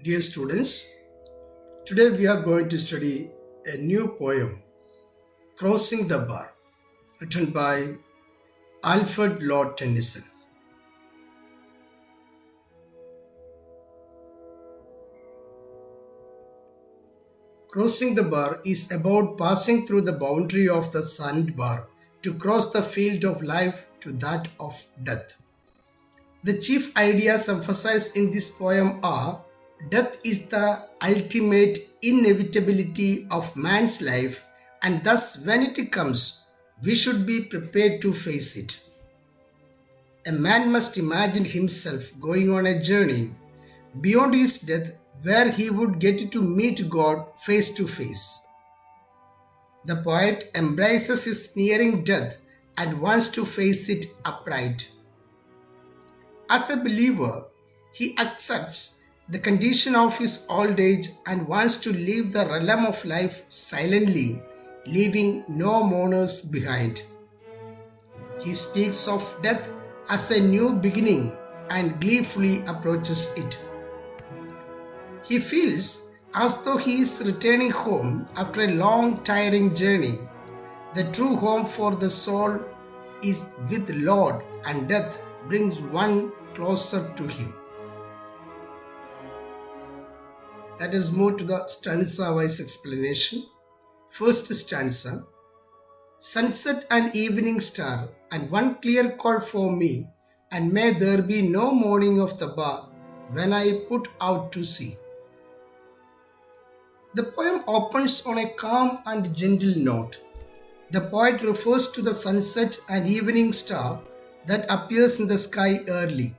Dear students, today we are going to study a new poem, Crossing the Bar, written by Alfred Lord Tennyson. Crossing the bar is about passing through the boundary of the sandbar to cross the field of life to that of death. The chief ideas emphasized in this poem are death is the ultimate inevitability of man's life, and thus, when it comes, we should be prepared to face it. A man must imagine himself going on a journey beyond his death where he would get to meet God face to face. The poet embraces his nearing death and wants to face it upright. As a believer, he accepts the condition of his old age and wants to leave the realm of life silently, leaving no mourners behind. He speaks of death as a new beginning and gleefully approaches it. He feels as though he is returning home after a long, tiring journey. The true home for the soul is with the Lord, and death brings one closer to Him. Let us move to the stanza-wise explanation. First stanza: sunset and evening star, and one clear call for me, and may there be no mourning of the bar when I put out to sea. The poem opens on a calm and gentle note. The poet refers to the sunset and evening star that appears in the sky early.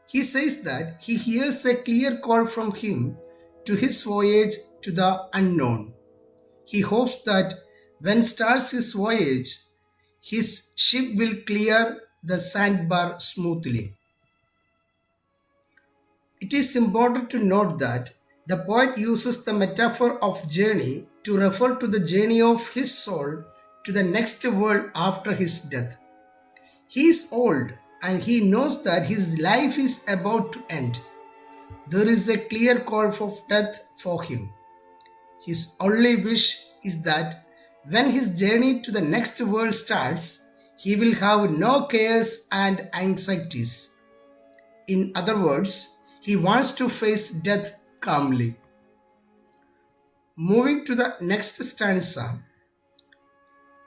He says that he hears a clear call from him to his voyage to the unknown. He hopes that when starts his voyage, his ship will clear the sandbar smoothly. It is important to note that the poet uses the metaphor of journey to refer to the journey of his soul to the next world after his death. He is old and he knows that his life is about to end. There is a clear call for death for him. His only wish is that when his journey to the next world starts, he will have no cares and anxieties. In other words, he wants to face death calmly. Moving to the next stanza.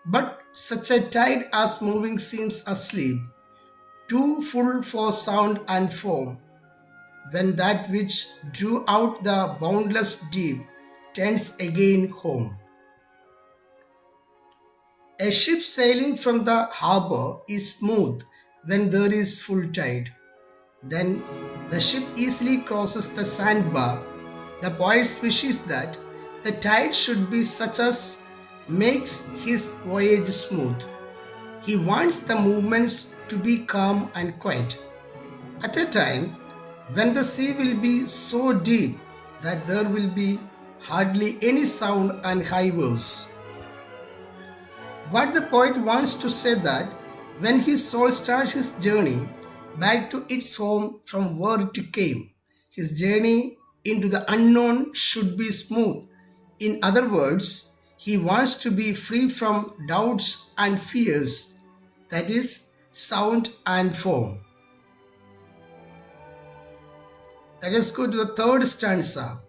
But such a tide as moving seems asleep, too full for sound and form, when that which drew out the boundless deep turns again home. A ship sailing from the harbor is smooth when there is full tide. Then the ship easily crosses the sandbar. The poet's wish is that the tide should be such as makes his voyage smooth. He wants the movements to be calm and quiet. At a time when the sea will be so deep that there will be hardly any sound and high waves. What the poet wants to say that when his soul starts his journey back to its home from where it came, his journey into the unknown should be smooth. In other words, he wants to be free from doubts and fears, that is, sound and form. Let us go to the third stanza.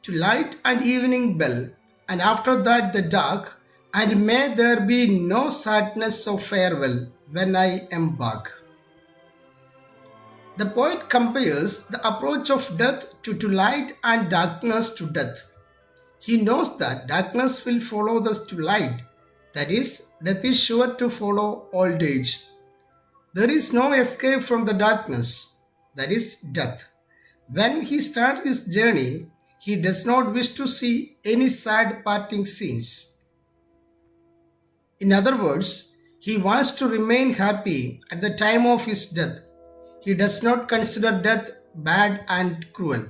To light and evening bell, and after that the dark, and may there be no sadness of farewell when I embark. The poet compares the approach of death to light and darkness to death. He knows that darkness will follow the to light, that is, death is sure to follow old age. There is no escape from the darkness, that is, death. When he starts his journey, he does not wish to see any sad parting scenes. In other words, he wants to remain happy at the time of his death. He does not consider death bad and cruel.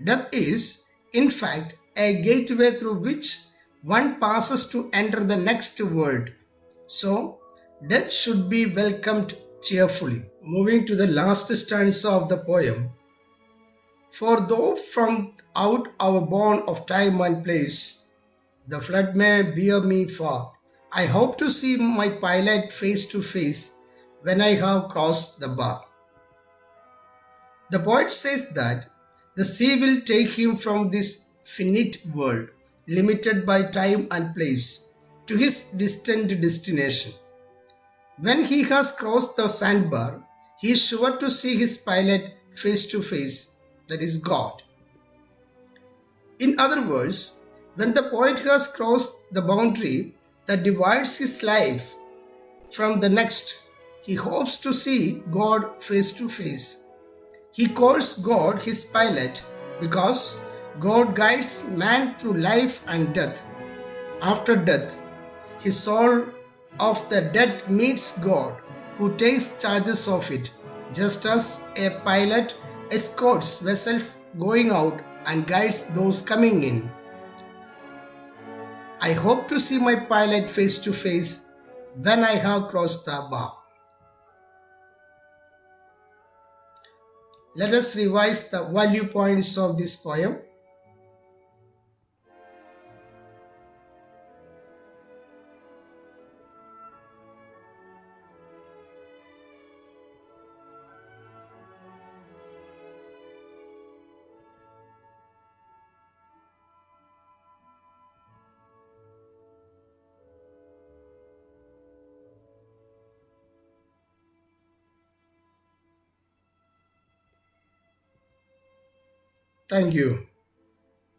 Death is, in fact, a gateway through which one passes to enter the next world. So, death should be welcomed cheerfully. Moving to the last stanza of the poem. For though from out our bourne of time and place, the flood may bear me far, I hope to see my pilot face to face when I have crossed the bar. The poet says that the sea will take him from this finite world, limited by time and place, to his distant destination. When he has crossed the sandbar, he is sure to see his pilot face to face, that is God. In other words, when the poet has crossed the boundary that divides his life from the next, he hopes to see God face to face. He calls God his pilot because God guides man through life and death. After death, his soul of the dead meets God, who takes charges of it, just as a pilot escorts vessels going out and guides those coming in. I hope to see my pilot face to face when I have crossed the bar. Let us revise the value points of this poem. Thank you.